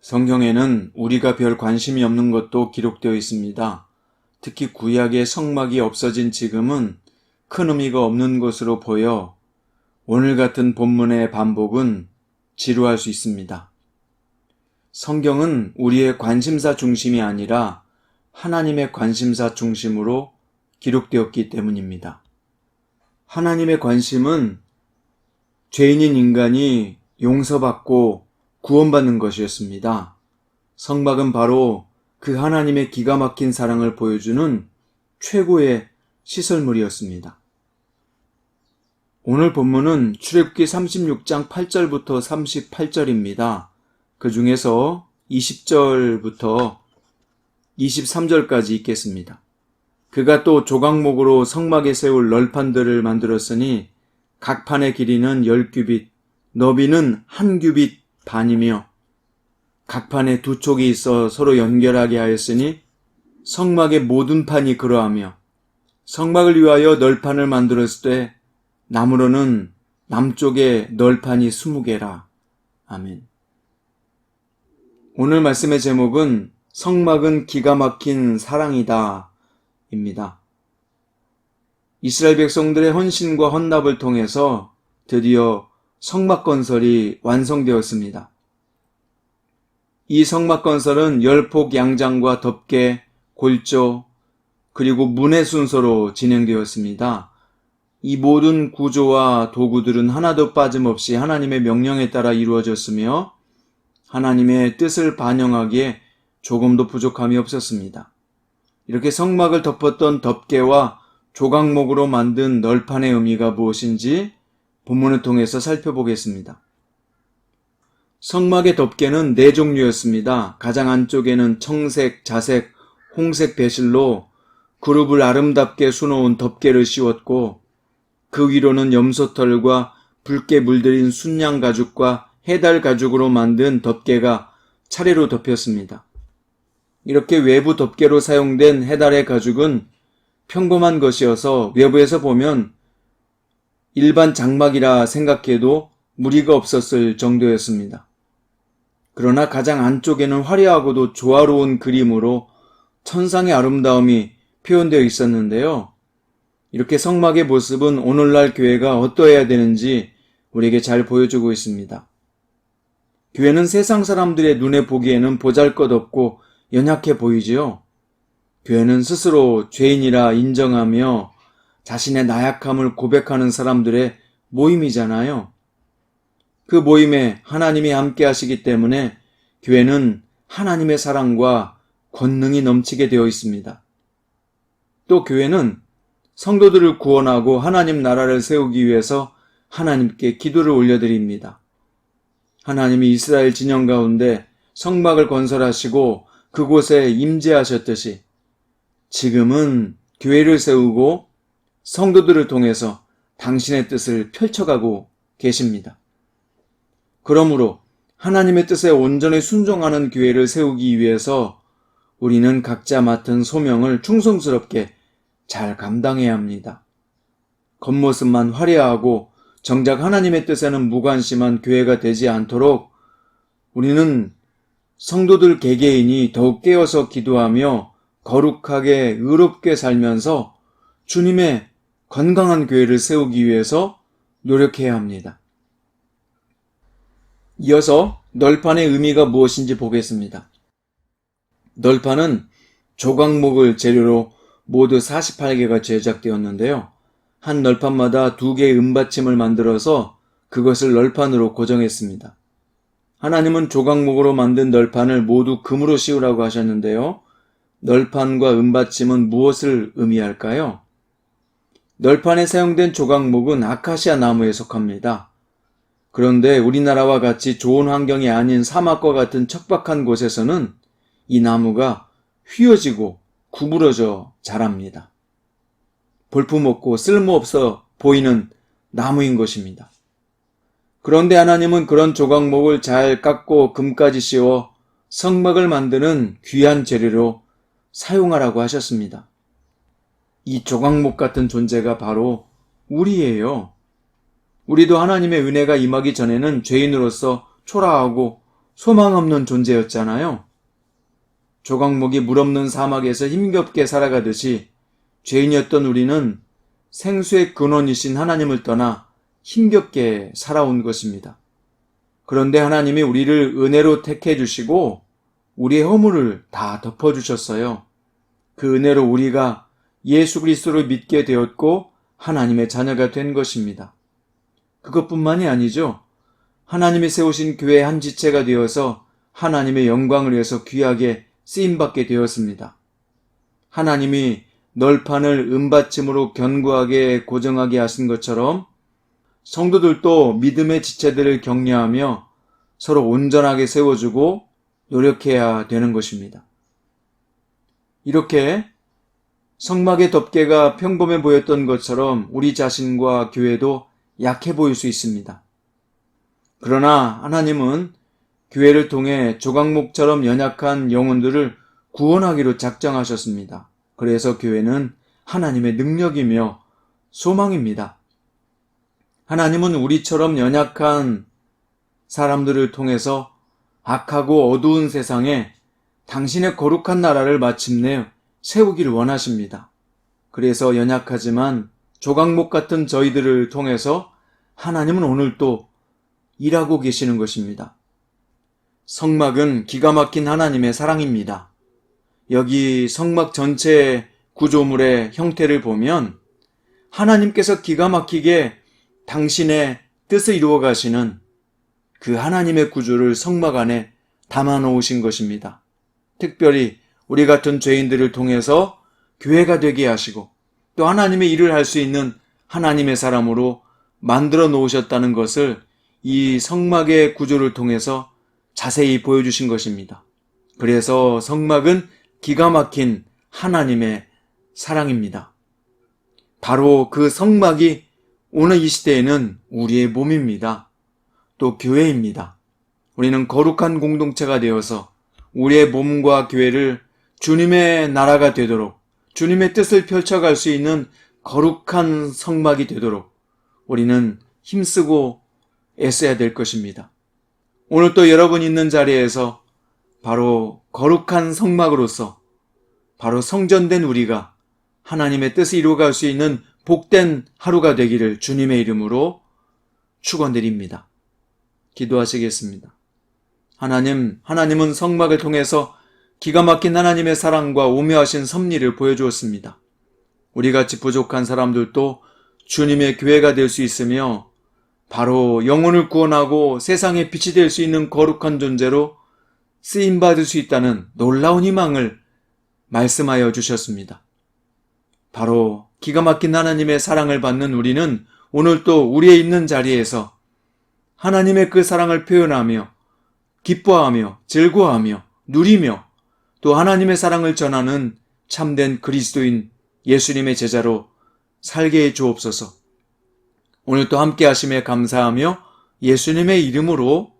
성경에는 우리가 별 관심이 없는 것도 기록되어 있습니다. 특히 구약의 성막이 없어진 지금은 큰 의미가 없는 것으로 보여 오늘 같은 본문의 반복은 지루할 수 있습니다. 성경은 우리의 관심사 중심이 아니라 하나님의 관심사 중심으로 기록되었기 때문입니다. 하나님의 관심은 죄인인 인간이 용서받고 구원받는 것이었습니다. 성막은 바로 그 하나님의 기가 막힌 사랑을 보여주는 최고의 시설물이었습니다. 오늘 본문은 출애굽기 36장 8절부터 38절입니다. 그 중에서 20절부터 23절까지 읽겠습니다. 그가 또 조각목으로 성막에 세울 널판들을 만들었으니 각 판의 길이는 10규빗, 너비는 1규빗 반이며 각 판에 두 촉이 있어 서로 연결하게 하였으니 성막의 모든 판이 그러하며 성막을 위하여 널판을 만들었을 때 나무로는 남쪽에 널판이 20개라. 아멘. 오늘 말씀의 제목은 성막은 기가 막힌 사랑이다 입니다. 이스라엘 백성들의 헌신과 헌납을 통해서 드디어 성막 건설이 완성되었습니다. 이 성막 건설은 10폭 양장과 덮개, 골조, 그리고 문의 순서로 진행되었습니다. 이 모든 구조와 도구들은 하나도 빠짐없이 하나님의 명령에 따라 이루어졌으며 하나님의 뜻을 반영하기에 조금도 부족함이 없었습니다. 이렇게 성막을 덮었던 덮개와 조각목으로 만든 널판의 의미가 무엇인지 본문을 통해서 살펴보겠습니다. 성막의 덮개는 4종류였습니다. 가장 안쪽에는 청색, 자색, 홍색 배실로 그룹을 아름답게 수놓은 덮개를 씌웠고 그 위로는 염소털과 붉게 물들인 순양 가죽과 해달 가죽으로 만든 덮개가 차례로 덮였습니다. 이렇게 외부 덮개로 사용된 해달의 가죽은 평범한 것이어서 외부에서 보면 일반 장막이라 생각해도 무리가 없었을 정도였습니다. 그러나 가장 안쪽에는 화려하고도 조화로운 그림으로 천상의 아름다움이 표현되어 있었는데요. 이렇게 성막의 모습은 오늘날 교회가 어떠해야 되는지 우리에게 잘 보여주고 있습니다. 교회는 세상 사람들의 눈에 보기에는 보잘것없고 연약해 보이지요. 교회는 스스로 죄인이라 인정하며 자신의 나약함을 고백하는 사람들의 모임이잖아요. 그 모임에 하나님이 함께 하시기 때문에 교회는 하나님의 사랑과 권능이 넘치게 되어 있습니다. 또 교회는 성도들을 구원하고 하나님 나라를 세우기 위해서 하나님께 기도를 올려드립니다. 하나님이 이스라엘 진영 가운데 성막을 건설하시고 그곳에 임재하셨듯이 지금은 교회를 세우고 성도들을 통해서 당신의 뜻을 펼쳐가고 계십니다. 그러므로 하나님의 뜻에 온전히 순종하는 교회를 세우기 위해서 우리는 각자 맡은 소명을 충성스럽게 잘 감당해야 합니다. 겉모습만 화려하고 정작 하나님의 뜻에는 무관심한 교회가 되지 않도록 우리는 성도들 개개인이 더욱 깨어서 기도하며 거룩하게 의롭게 살면서 주님의 건강한 교회를 세우기 위해서 노력해야 합니다. 이어서 널판의 의미가 무엇인지 보겠습니다. 널판은 조각목을 재료로 모두 48개가 제작되었는데요. 한 널판마다 2개의 은받침을 만들어서 그것을 널판으로 고정했습니다. 하나님은 조각목으로 만든 널판을 모두 금으로 씌우라고 하셨는데요. 널판과 은받침은 무엇을 의미할까요? 널판에 사용된 조각목은 아카시아 나무에 속합니다. 그런데 우리나라와 같이 좋은 환경이 아닌 사막과 같은 척박한 곳에서는 이 나무가 휘어지고 구부러져 자랍니다. 볼품없고 쓸모없어 보이는 나무인 것입니다. 그런데 하나님은 그런 조각목을 잘 깎고 금까지 씌워 성막을 만드는 귀한 재료로 사용하라고 하셨습니다. 이 조각목 같은 존재가 바로 우리예요. 우리도 하나님의 은혜가 임하기 전에는 죄인으로서 초라하고 소망 없는 존재였잖아요. 조각목이 물 없는 사막에서 힘겹게 살아가듯이 죄인이었던 우리는 생수의 근원이신 하나님을 떠나 힘겹게 살아온 것입니다. 그런데 하나님이 우리를 은혜로 택해 주시고 우리의 허물을 다 덮어주셨어요. 그 은혜로 우리가 예수 그리스도를 믿게 되었고 하나님의 자녀가 된 것입니다. 그것뿐만이 아니죠. 하나님이 세우신 교회의 한 지체가 되어서 하나님의 영광을 위해서 귀하게 쓰임받게 되었습니다. 하나님이 널판을 은받침으로 견고하게 고정하게 하신 것처럼 성도들도 믿음의 지체들을 격려하며 서로 온전하게 세워주고 노력해야 되는 것입니다. 이렇게 성막의 덮개가 평범해 보였던 것처럼 우리 자신과 교회도 약해 보일 수 있습니다. 그러나 하나님은 교회를 통해 조각목처럼 연약한 영혼들을 구원하기로 작정하셨습니다. 그래서 교회는 하나님의 능력이며 소망입니다. 하나님은 우리처럼 연약한 사람들을 통해서 악하고 어두운 세상에 당신의 거룩한 나라를 마침내 세우기를 원하십니다. 그래서 연약하지만 조각목 같은 저희들을 통해서 하나님은 오늘도 일하고 계시는 것입니다. 성막은 기가 막힌 하나님의 사랑입니다. 여기 성막 전체의 구조물의 형태를 보면 하나님께서 기가 막히게 당신의 뜻을 이루어 가시는 그 하나님의 구조를 성막 안에 담아 놓으신 것입니다. 특별히 우리 같은 죄인들을 통해서 교회가 되게 하시고 또 하나님의 일을 할 수 있는 하나님의 사람으로 만들어 놓으셨다는 것을 이 성막의 구조를 통해서 자세히 보여주신 것입니다. 그래서 성막은 기가 막힌 하나님의 사랑입니다. 바로 그 성막이 오늘 이 시대에는 우리의 몸입니다. 또 교회입니다. 우리는 거룩한 공동체가 되어서 우리의 몸과 교회를 주님의 나라가 되도록 주님의 뜻을 펼쳐갈 수 있는 거룩한 성막이 되도록 우리는 힘쓰고 애써야 될 것입니다. 오늘 또 여러분 있는 자리에서 바로 거룩한 성막으로서 바로 성전된 우리가 하나님의 뜻을 이루어갈 수 있는 복된 하루가 되기를 주님의 이름으로 축원드립니다. 기도하시겠습니다. 하나님은 성막을 통해서 기가 막힌 하나님의 사랑과 오묘하신 섭리를 보여주었습니다. 우리같이 부족한 사람들도 주님의 교회가 될 수 있으며 바로 영혼을 구원하고 세상의 빛이 될 수 있는 거룩한 존재로 쓰임받을 수 있다는 놀라운 희망을 말씀하여 주셨습니다. 바로 기가 막힌 하나님의 사랑을 받는 우리는 오늘 또 우리의 있는 자리에서 하나님의 그 사랑을 표현하며 기뻐하며 즐거워하며 누리며 또 하나님의 사랑을 전하는 참된 그리스도인 예수님의 제자로 살게 해 주옵소서. 오늘 또 함께 하심에 감사하며 예수님의 이름으로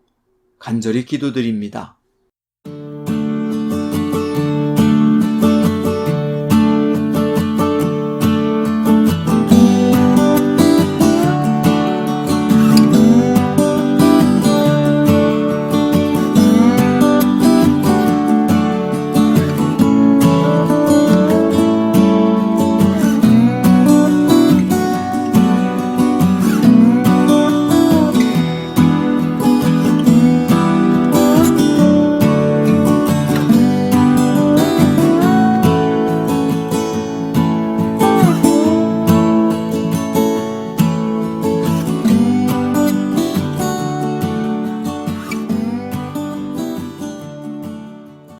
간절히 기도드립니다.